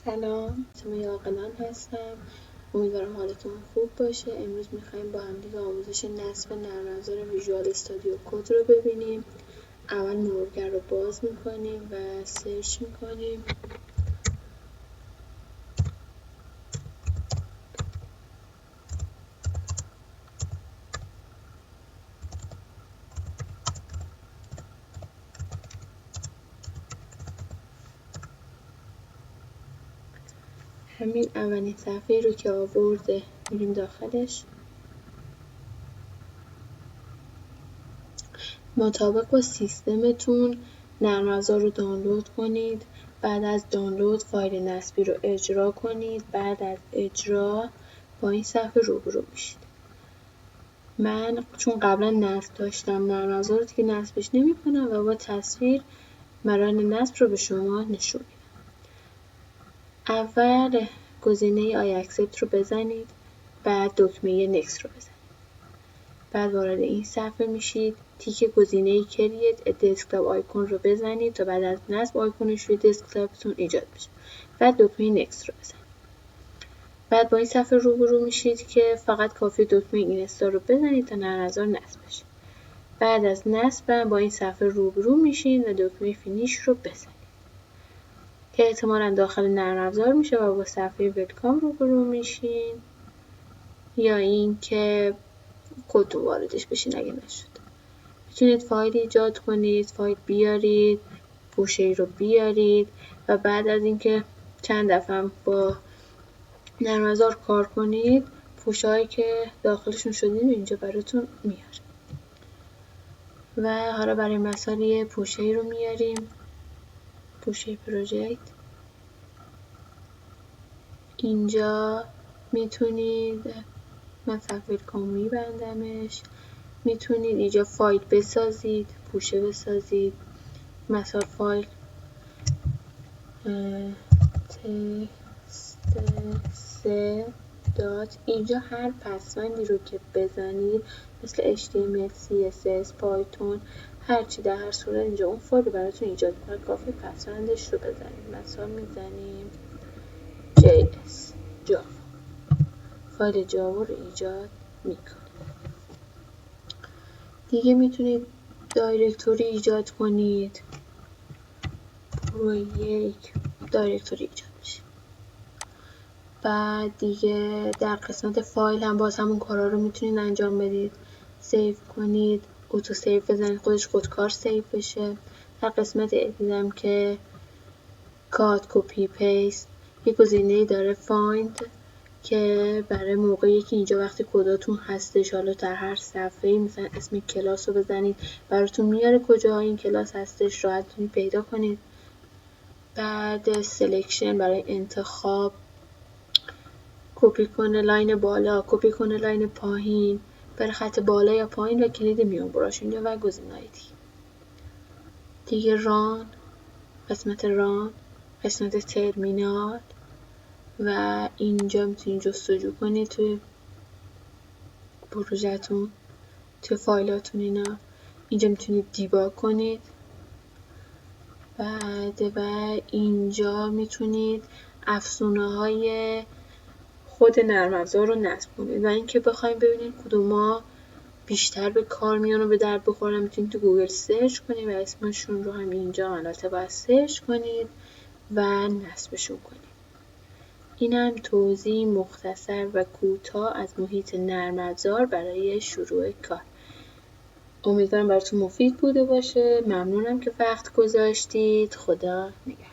سلام، اسمم عاقلان هستم. امیدوارم حالتون خوب باشه. امروز میخوایم با هم دیگه آموزش نصب نرم افزار ویژوال استودیو کد رو ببینیم. اول مرورگر رو باز میکنیم و سرچ میکنیم. همین اولین صفحه رو که آورده میریم داخلش. مطابق با سیستمتون نرم افزار رو دانلود کنید. بعد از دانلود فایل نصبی رو اجرا کنید. بعد از اجرا با این صفحه روبرو میشید. من چون قبلا نصب داشتم نرم افزار رو دیگه نصبش نمی‌کنم و با تصویر مراحل نصب رو به شما نشون میدم. اول گزینه I accept رو بزنید، بعد دکمه نکست رو بزنید. بعد وارد این صفحه میشید، تیک گزینه کریت دسکتاپ آیکون رو بزنید تا بعد از نصب آیکونش روی دسکتاپتون ایجاد بشه. بعد دکمه نکست رو بزنید. بعد با این صفحه روبرو میشید که فقط کافی دکمه اینستال رو بزنید تا نرم افزار نصب بشه. بعد از نصب با این صفحه روبرو میشین و دکمه فینیش رو بزنید که احتمالاً داخل نرم افزار میشه و با صفحه ویلکام روبرو میشین، یا اینکه کد رو واردش بشین اگه نشد. میتونید فایل ایجاد کنید، فایل بیارید، پوشه رو بیارید و بعد از اینکه چند دفعه با نرم افزار کار کنید، پوشه‌هایی که داخلشون شدین اینجا براتون میاره. و حالا برای مثال یه پوشه‌ای رو میاریم، پوشه پروژکت. اینجا میتونید مثلا ویلکام میبندمش، میتونید اینجا فایل بسازید، پوشه بسازید. مثلا فایل test3 دات، اینجا هر پسوندی رو که بزنید مثل HTML، CSS، پایتون، هرچی در هر صورت اینجا اون فایل رو براتون ایجاد کنه. کافی پسوندش رو بزنید. مثلا میزنیم JS جاوا، فایل جاوا رو ایجاد میکنه. دیگه میتونید دایرکتوری ایجاد کنید، روی یک دایرکتوری ایجاد میشه. بعد دیگه در قسمت فایل هم باز همون کارا رو میتونید انجام بدید. سیو کنید، اوتو سیو بزنید، خودکار سیو بشه. در قسمت ادیتم که کات کپی پیست، یه گزینه‌ای داره فایند که برای موقعی که اینجا وقتی کداتون هستش، حالا در هر صفحه‌ای مثلا اسم کلاس رو بزنید براتون میاره کجا این کلاس هستش، راحت میتونید پیدا کنید. بعد سلکشن برای انتخاب، کپی کنه لاین بالا، کپی کنه لاین پایین، برای خط بالا یا پایین و کلید میون براش اینجا و گزینه‌های دیگه ران، قسمت ترمینال و اینجا میتونید جستجو کنید توی پروژه‌تون، توی فایلاتون اینا. اینجا میتونید دیباگ کنید. بعد و اینجا میتونید افزونه‌های خود نرم افزار رو نصب کنید و اینکه بخوایم ببینید کدوما بیشتر به کار میان و به درد بخورن میتونید تو گوگل سرچ کنید و اسمشون رو هم اینجا البته باید سرچ کنید و نصبشون کنید. این هم توضیح مختصر و کوتاه از محیط نرم افزار برای شروع کار. امیدوارم براتون مفید بوده باشه. ممنونم که وقت گذاشتید. خدا نگهدار.